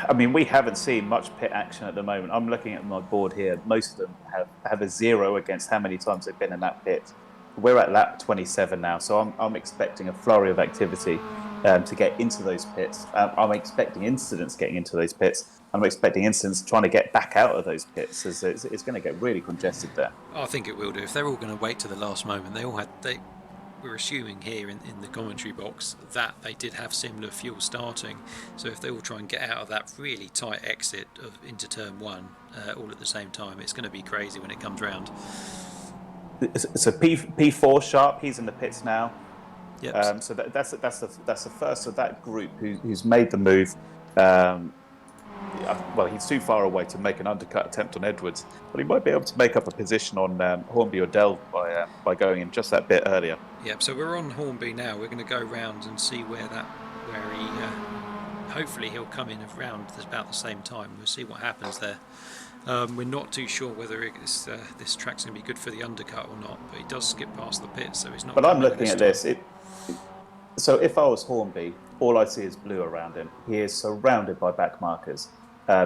I mean, we haven't seen much pit action at the moment. I'm looking at my board here. Most of them have a 0 against how many times they've been in that pit. We're at lap 27 now, so I'm expecting a flurry of activity to get into those pits. I'm expecting incidents getting into those pits. I'm expecting incidents trying to get back out of those pits. It's going to get really congested there. I think it will do. If they're all going to wait to the last moment, we're assuming here in the commentary box that they did have similar fuel starting. So if they all try and get out of that really tight exit into turn 1 all at the same time, it's going to be crazy when it comes round. So P4 Sharp, he's in the pits now. Yep. So that's the first of that group who's made the move. Well, he's too far away to make an undercut attempt on Edwards, but he might be able to make up a position on Hornby or Dell by going in just that bit earlier. Yep. So we're on Hornby now. We're going to go round and see where he. Hopefully he'll come in around about the same time. We'll see what happens there. We're not too sure whether this track's going to be good for the undercut or not, but he does skip past the pit, so he's not. But I'm looking at this. So if I was Hornby, all I see is blue around him. He is surrounded by back markers.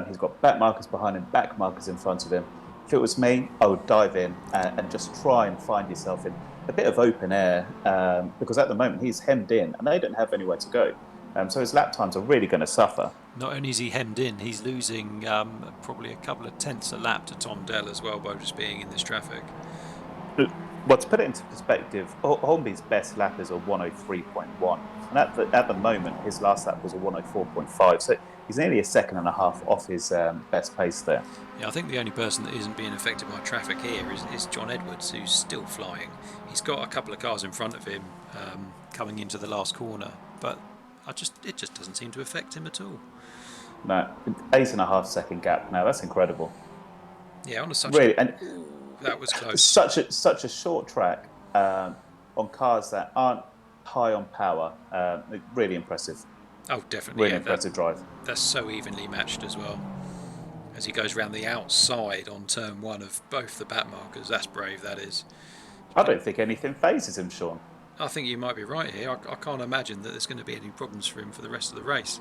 He's got back markers behind him, back markers in front of him. If it was me, I would dive in and just try and find yourself in a bit of open air, because at the moment he's hemmed in and they don't have anywhere to go. So his lap times are really going to suffer. Not only is he hemmed in, he's losing probably a couple of tenths a lap to Tom Dell as well by just being in this traffic. Well, to put it into perspective, Hornby's best lap is a 103.1, and at the moment his last lap was a 104.5. So he's nearly a second and a half off his best pace there. Yeah, I think the only person that isn't being affected by traffic here is John Edwards, who's still flying. He's got a couple of cars in front of him coming into the last corner, but it just doesn't seem to affect him at all. No, 8.5 second gap now. That's incredible. Yeah, on a really, and that was close. Such a short track on cars that aren't high on power. Really impressive. Oh, definitely. Really impressive drive. That's so evenly matched as well. As he goes around the outside on turn 1 of both the back markers, that's brave. That is. I don't think anything phases him, Sean. I think you might be right here. I can't imagine that there's going to be any problems for him for the rest of the race.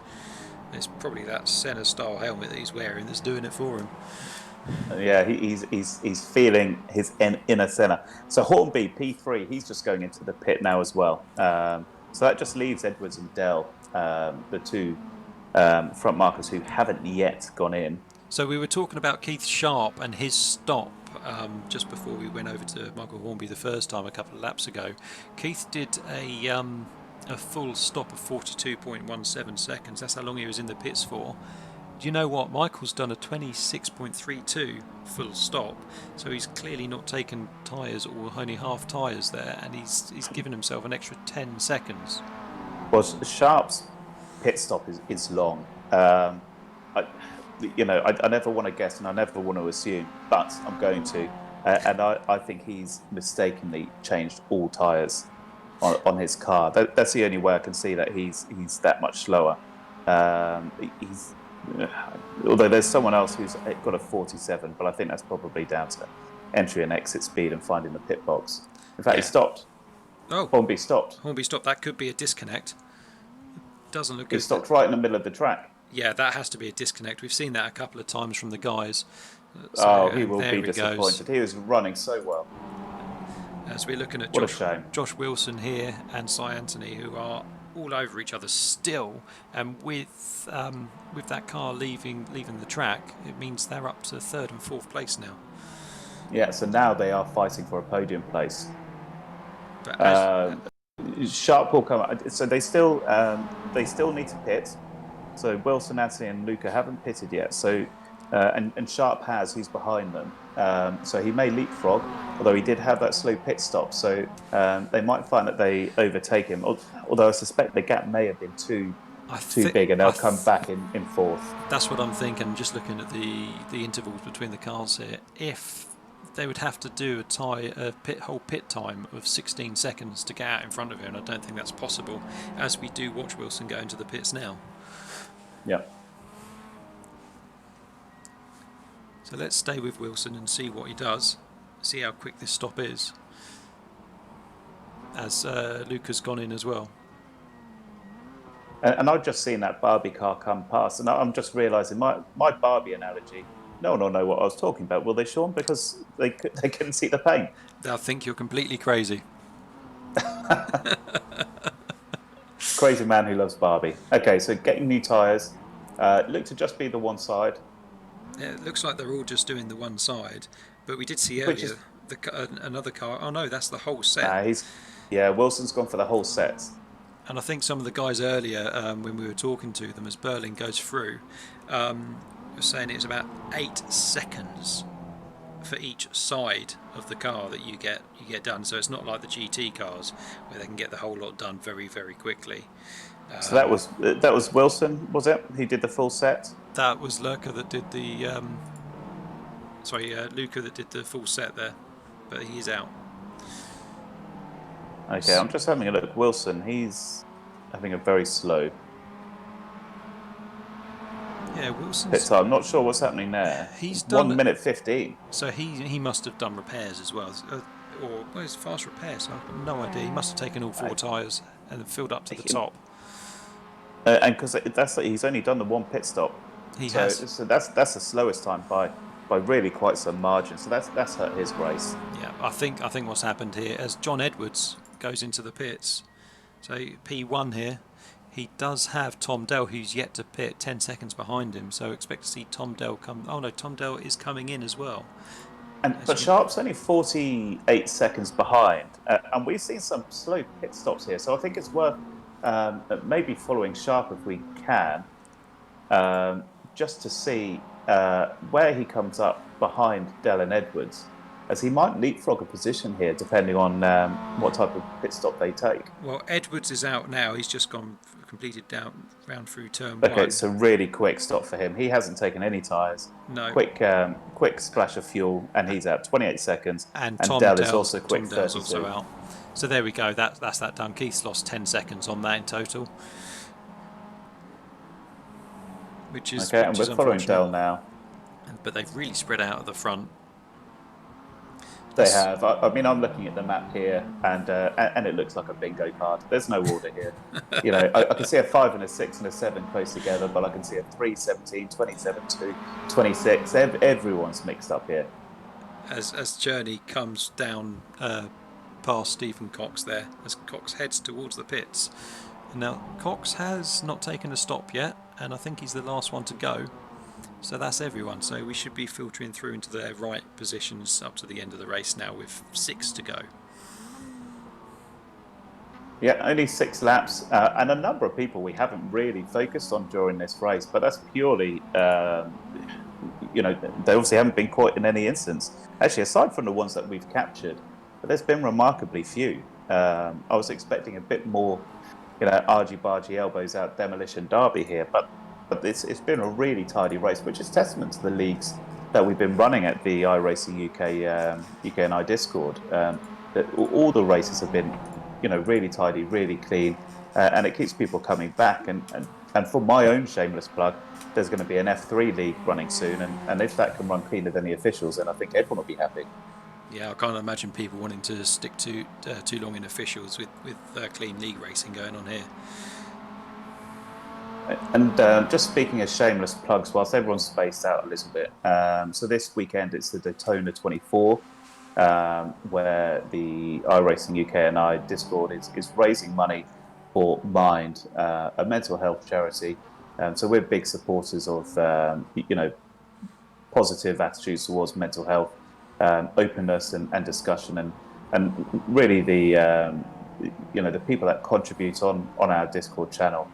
It's probably that Senna style helmet that he's wearing that's doing it for him. Yeah, he's feeling his inner Senna. So Hornby P3, he's just going into the pit now as well. So that just leaves Edwards and Dell, the two front markers who haven't yet gone in. So we were talking about Keith Sharp and his stop just before we went over to Michael Hornby the first time a couple of laps ago. Keith did a full stop of 42.17 seconds. That's how long he was in the pits for. Do you know what? Michael's done a 26.32 full stop, so he's clearly not taken tyres or only half tyres there, and he's given himself an extra 10 seconds. Well, Sharp's pit stop is long. I never want to guess and I never want to assume, but I'm going to. And I think he's mistakenly changed all tyres on his car. That's the only way I can see that he's that much slower. Although there's someone else who's got a 47, but I think that's probably down to entry and exit speed and finding the pit box. In fact, he stopped. Oh, Hornby stopped. Hornby stopped. That could be a disconnect. Doesn't look good. He stopped right in the middle of the track. Yeah, that has to be a disconnect. We've seen that a couple of times from the guys. So, he will be disappointed. He was running so well. As we're looking at Josh Wilson here and Cy Anthony, who are all over each other still, and with that car leaving the track, it means they're up to 3rd and 4th place now. Yeah, so now they are fighting for a podium place. Sharp will come up. So they still need to pit. So Wilson, Anthony, and Luca haven't pitted yet. So and Sharp has, who's behind them. So he may leapfrog, although he did have that slow pit stop. So they might find that they overtake him. Although I suspect the gap may have been too big, and they'll come back in fourth. That's what I'm thinking. Just looking at the intervals between the cars here, if they would have to do a whole pit time of 16 seconds to get out in front of him, and I don't think that's possible, as we do watch Wilson go into the pits now. Yeah. So let's stay with Wilson and see what he does, see how quick this stop is, as Luca's gone in as well. And I've just seen that Barbie car come past, and I'm just realising my Barbie analogy. No one will know what I was talking about, will they, Sean? Because they couldn't see the paint. They'll think you're completely crazy. Crazy man who loves Barbie. Okay, so getting new tyres. Look to just be the one side. Yeah, it looks like they're all just doing the one side, but we did see earlier another car. Oh no, that's the whole set. Wilson's gone for the whole set. And I think some of the guys earlier, when we were talking to them as Berlin goes through, were saying it's about 8 seconds for each side of the car that you get done. So it's not like the GT cars where they can get the whole lot done very, very quickly. So that was Wilson, was it? He did the full set. That was Luca that did the Luca that did the full set there, but he's out. Okay, I'm just having a look. Wilson, he's having a very slow Yeah, Wilson's pit time. I'm not sure what's happening there. He's done 1 minute 15. So he must have done repairs as well, or it's fast repairs. So I've got no idea. He must have taken all 4 tyres and filled up to the top. And because he's only done the 1 pit stop. He has. So that's the slowest time by really quite some margin. So that's hurt his race. Yeah, I think what's happened here, as John Edwards goes into the pits, so P1 here, he does have Tom Dell, who's yet to pit 10 seconds behind him. So expect to see Tom Dell come. Oh no, Tom Dell is coming in as well. But Sharp's only 48 seconds behind, and we've seen some slow pit stops here. So I think it's worth maybe following Sharp if we can, just to see where he comes up behind Dell and Edwards, as he might leapfrog a position here depending on what type of pit stop they take. Well, Edwards is out now. He's just completed round through turn 1. Okay, so really quick stop for him. He hasn't taken any tyres. No. Quick splash of fuel, and he's out 28 seconds. And Dell is also quick, 32. Also out. So there we go. That's that done. Keith's lost 10 seconds on that in total. Which is okay, and we're following Dell now. But they've really spread out at the front. They have. I mean, I'm looking at the map here, and it looks like a bingo card. There's no order here. You know, I can see a 5 and a 6 and a 7 close together, but I can see a 3, 17, 27, 2, 26. Everyone's mixed up here. As Journey comes down past Stephen Cox there, as Cox heads towards the pits. And now Cox has not taken a stop yet, and I think he's the last one to go. So that's everyone. So we should be filtering through into their right positions up to the end of the race now with 6 to go. Yeah, only 6 laps, and a number of people we haven't really focused on during this race, but that's purely, you know, they obviously haven't been caught in any instance. Actually, aside from the ones that we've captured, but there's been remarkably few. I was expecting a bit more, you know, argy-bargy elbows out demolition derby here, but it's been a really tidy race, which is testament to the leagues that we've been running at the iRacing UK and I Discord. That all the races have been, you know, really tidy, really clean, and it keeps people coming back. And for my own shameless plug, there's going to be an F3 league running soon, and if that can run cleaner than the officials, then I think everyone will be happy. Yeah, I can't imagine people wanting to stick too long in officials with clean league racing going on here. And just speaking of shameless plugs, whilst everyone's spaced out a little bit, so this weekend it's the Daytona 24, where the iRacing UK and I Discord is raising money for Mind, a mental health charity. So we're big supporters of you know, positive attitudes towards mental health, openness and discussion, and really the the people that contribute on our Discord channel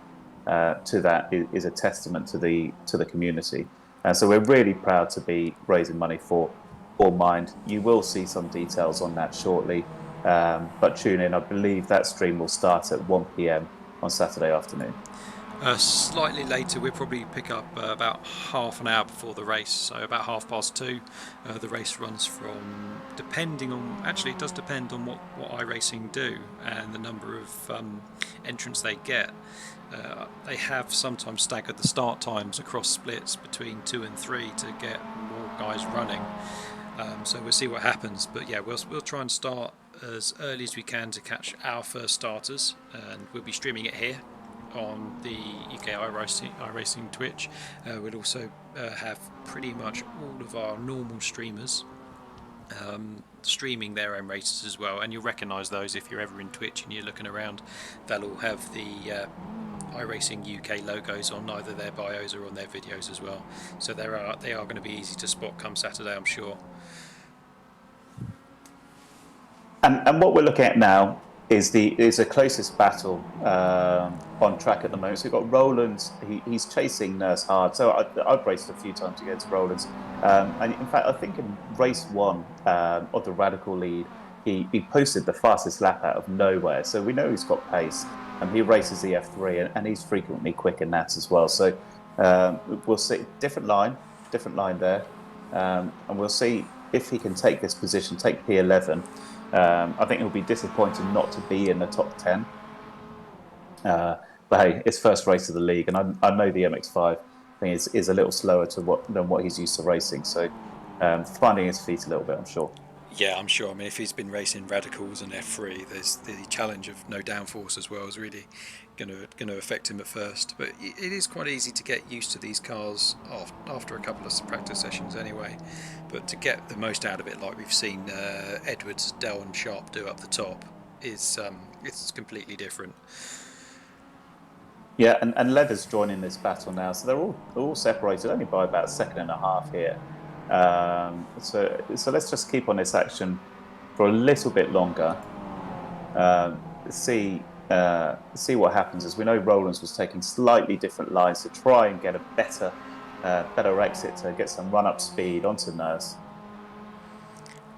to that is a testament to the community. And so we're really proud to be raising money for Mind. You will see some details on that shortly, but tune in. I believe that stream will start at 1 p.m. on Saturday afternoon. Slightly later, we'll probably pick up about half an hour before the race, so about 2:30. The race runs from, depending on, actually it does depend on what iRacing do and the number of entrants they get. They have sometimes staggered the start times across splits between 2 and 3 to get more guys running. So we'll see what happens, but yeah, we'll try and start as early as we can to catch our first starters, and we'll be streaming it here on the UK iRacing Twitch. We'll also have pretty much all of our normal streamers streaming their own races as well, and you'll recognise those if you're ever in Twitch and you're looking around. They'll all have the iRacing UK logos on either their bios or on their videos as well, so they are going to be easy to spot come Saturday, I'm sure. And what we're looking at now is the closest battle on track at the moment. So we've got Roland. He's chasing Nurse hard. So I've raced a few times against Roland, and in fact I think in race 1 of the Radical lead, he posted the fastest lap out of nowhere. So we know he's got pace, and he races the F3, and he's frequently quick in that as well. So we'll see different line there, and we'll see if he can take this position, take P11. I think he'll be disappointed not to be in the top 10. But hey, it's first race of the league, and I know the MX5 thing is a little slower than what he's used to racing. So finding his feet a little bit, I'm sure. Yeah, I'm sure. I mean, if he's been racing Radicals and F3, there's the challenge of no downforce as well is really going to affect him at first. But it is quite easy to get used to these cars after a couple of practice sessions anyway. But to get the most out of it, like we've seen Edwards, Dell and Sharp do up the top, it's completely different. Yeah, and Leather's joining this battle now, so they're all separated only by about a second and a half here. So let's just keep on this action for a little bit longer. See what happens. As we know, Rowlands was taking slightly different lines to try and get a better exit to get some run-up speed onto Nurse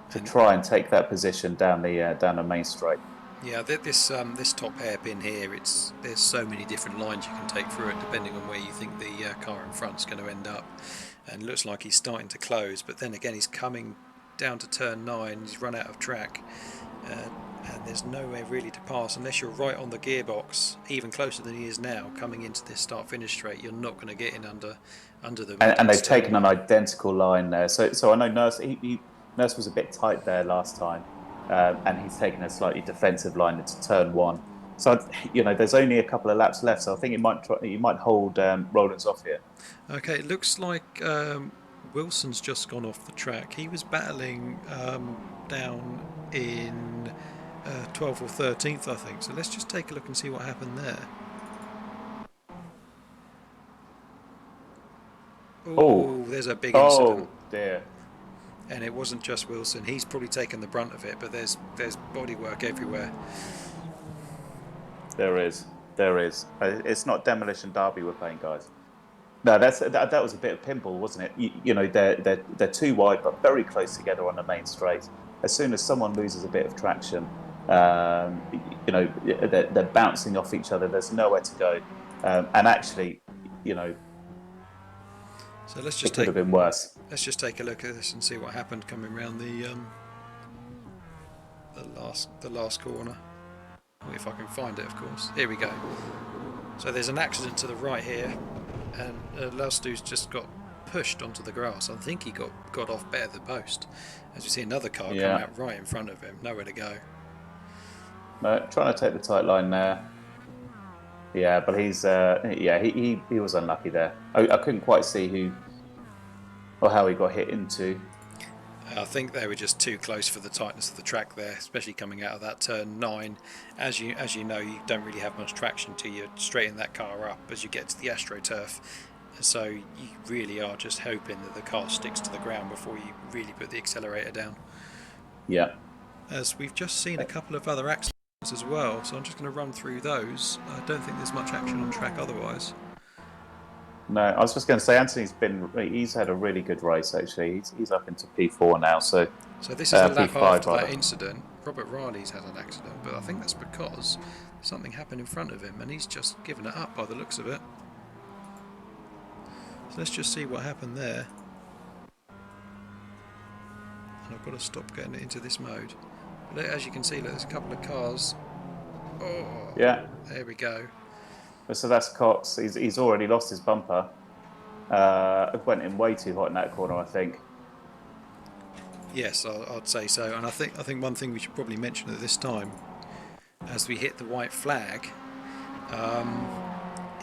to try and take that position down the main straight. Yeah, this top hairpin here, there's so many different lines you can take through it depending on where you think the car in front's going to end up. And it looks like he's starting to close, but then again he's coming down to turn 9, he's run out of track, and there's nowhere really to pass unless you're right on the gearbox, even closer than he is now, coming into this start-finish straight. You're not going to get in under the... And they've taken an identical line there. So I know Nurse was a bit tight there last time, and he's taken a slightly defensive line into turn 1. So there's only a couple of laps left, so I think you might hold Rowlands off here. Okay, it looks like Wilson's just gone off the track. He was battling down in 12th or 13th, I think. So let's just take a look and see what happened there. Oh, there's a big incident. Oh dear. And it wasn't just Wilson. He's probably taken the brunt of it, but there's bodywork everywhere. There is. It's not Demolition Derby we're playing, guys. No, that was a bit of pinball, wasn't it? They're too wide, but very close together on the main straight. As soon as someone loses a bit of traction, they're bouncing off each other. There's nowhere to go, and actually, so it could have been worse. Let's just take a look at this and see what happened coming around the last corner. If I can find it, of course. Here we go. So there's an accident to the right here, and Lastu's just got pushed onto the grass. I think he got off better than most. As you see another car come out right in front of him, nowhere to go. No, trying to take the tight line there. Yeah, but he's he was unlucky there. I couldn't quite see who or how he got hit into. I think they were just too close for the tightness of the track there, especially coming out of that turn 9. As you know, you don't really have much traction till you straighten that car up as you get to the AstroTurf. So you really are just hoping that the car sticks to the ground before you really put the accelerator down. Yeah. As we've just seen a couple of other accidents. as well, so I'm just going to run through those. I don't think there's much action on track otherwise. No, I was just going to say he's had a really good race actually. He's up into P4 now, so So this is a lap P5 after that rather. incident. Robert Riley's had an accident, but I think that's because something happened in front of him and he's just given it up by the looks of it. So let's just see what happened there. And I've got to stop getting it into this mode. But as you can see, look, there's a couple of cars. Oh, Yeah. there we go. So that's Cox. He's already lost his bumper. Went in way too hot in that corner, I think. Yes, I'd say so. And I think one thing we should probably mention at this time, as we hit the white flag,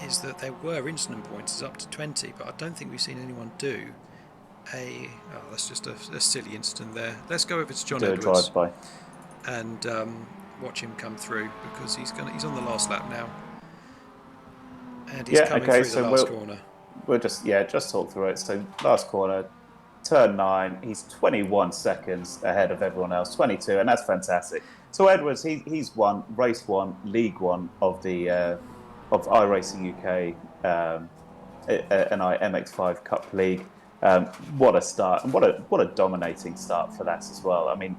is that there were incident points up to 20, but I don't think we've seen anyone do that's just a silly incident there. Let's go over to John Do a Edwards drive-by. and watch him come through, because he's on the last lap now, and he's Yeah. coming Okay. through the So last corner. we'll just talk through it. So last corner, turn 9. He's 21 seconds ahead of everyone else. 22, and that's fantastic. So Edwards, he's won race 1, League 1 of the of iRacing UK and MX5 Cup League. What a start, and what a dominating start for that as well. I mean,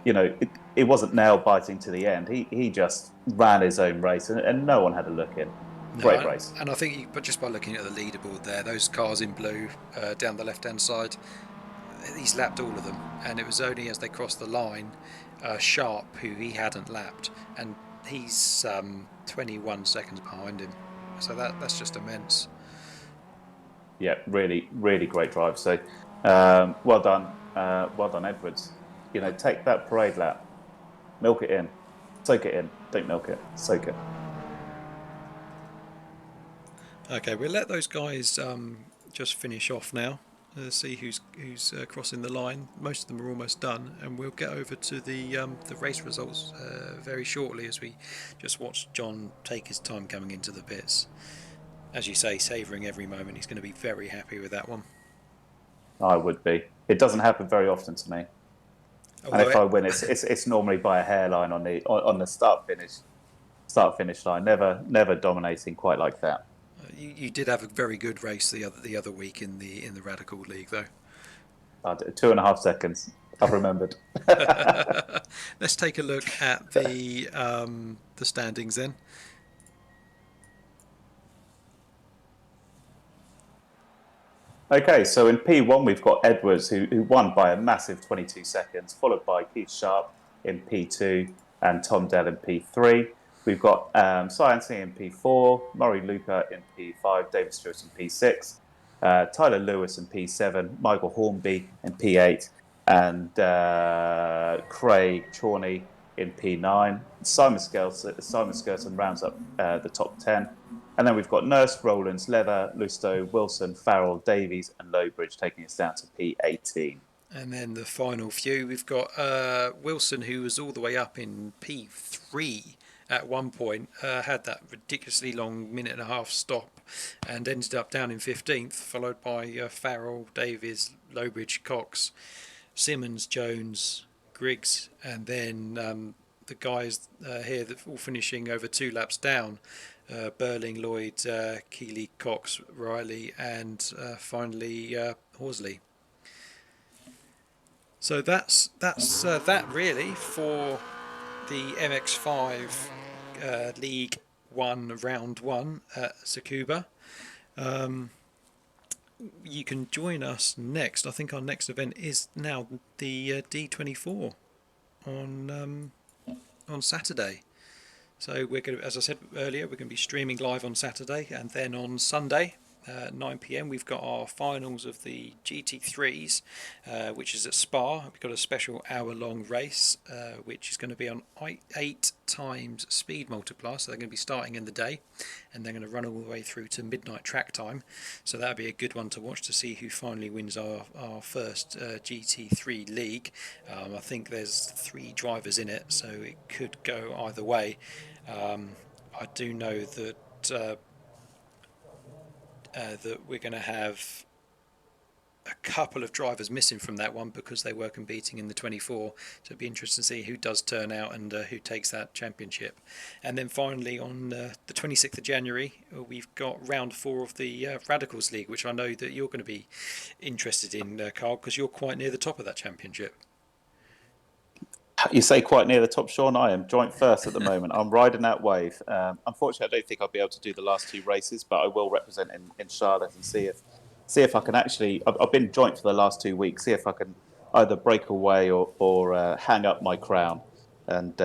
it wasn't nail biting to the end. He just ran his own race, and no one had a look in. Great No, race. and I think, but just by looking at the leaderboard there, those cars in blue down the left-hand side, he's lapped all of them, and it was only as they crossed the line, Sharp, who he hadn't lapped, and he's 21 seconds behind him. So that's just immense. Yeah, really, really great drive. So, well done, Edwards. Take that parade lap, milk it in, soak it in. Don't milk it, soak it. Okay, we'll let those guys just finish off now. See who's crossing the line. Most of them are almost done, and we'll get over to the race results very shortly, as we just watch John take his time coming into the pits. As you say, savouring every moment. He's going to be very happy with that one. I would be. It doesn't happen very often to me, and Although if I win, it's normally by a hairline on the start finish line. Never dominating quite like that. you did have a very good race the other week in the Radical League, though. 2.5 seconds. I've remembered. Let's take a look at the standings then. Okay, so in P1 we've got Edwards, who won by a massive 22 seconds, followed by Keith Sharp in P2 and Tom Dell in P3. We've got Sciencey in P4, Murray Luca in P5, David Stewart in P6, Tyler Lewis in P7, Michael Hornby in P8, and Craig Chorney in P9. Simon Skirton rounds up the top 10. And then we've got Nurse, Rowlands, Leather, Lusto, Wilson, Farrell, Davies, and Lowbridge taking us down to P18. And then the final few, we've got Wilson, who was all the way up in P3 at one point, had that ridiculously long minute and a half stop and ended up down in 15th, followed by Farrell, Davies, Lowbridge, Cox, Simmons, Jones, Griggs, and then the guys here that all finishing over 2 laps down. Burling, Lloyd, Keeley, Cox, Riley, and finally Horsley. So that's that really for the MX5 League 1 Round 1 at Tsukuba. You can join us next. I think our next event is now the D24 on Saturday. So we're going to, as I said earlier, we're going to be streaming live on Saturday, and then on Sunday, 9 p.m. we've got our finals of the GT3s, which is at Spa. We've got a special hour-long race, which is going to be on 8 times speed multiplier. So they're going to be starting in the day, and they're going to run all the way through to midnight track time. So that'll be a good one to watch to see who finally wins our first GT3 league. I think there's 3 drivers in it, so it could go either way. I do know that that we're going to have a couple of drivers missing from that one because they were competing in the 24. So it'd be interesting to see who does turn out and who takes that championship. And then finally on the 26th of January, we've got round 4 of the Radicals League, which I know that you're going to be interested in, Carl, because you're quite near the top of that championship. You say quite near the top, Sean. I am joint first at the moment. I'm riding that wave. Unfortunately, I don't think I'll be able to do the last 2 races, but I will represent in Charlotte and see if I can actually. I've been joint for the last 2 weeks. See if I can either break away or hang up my crown and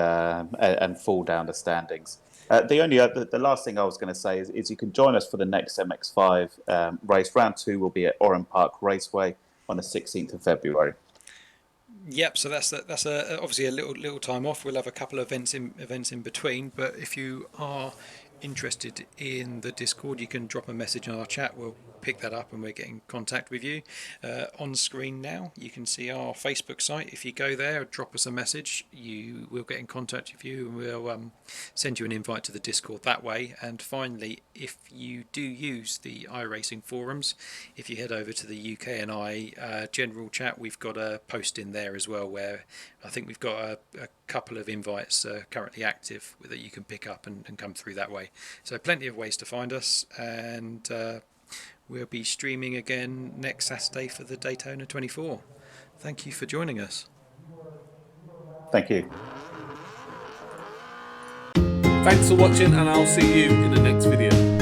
fall down the standings. The last thing I was going to say is you can join us for the next MX5 race. Round 2 will be at Oran Park Raceway on the 16th of February. Yep, so that's obviously a little time off. We'll have a couple of events in between, but if you are interested in the Discord, you can drop a message on our chat. We'll pick that up and we'll get in contact with you. On screen now, you can see our Facebook site. If you go there, drop us a message. We'll get in contact with you and we'll send you an invite to the Discord that way. And finally, if you do use the iRacing forums, if you head over to the UK&I general chat, we've got a post in there as well where I think we've got a couple of invites currently active that you can pick up and come through that way. So plenty of ways to find us, and we'll be streaming again next Saturday for the Daytona 24. Thank you for joining us. Thank you. Thanks for watching, and I'll see you in the next video.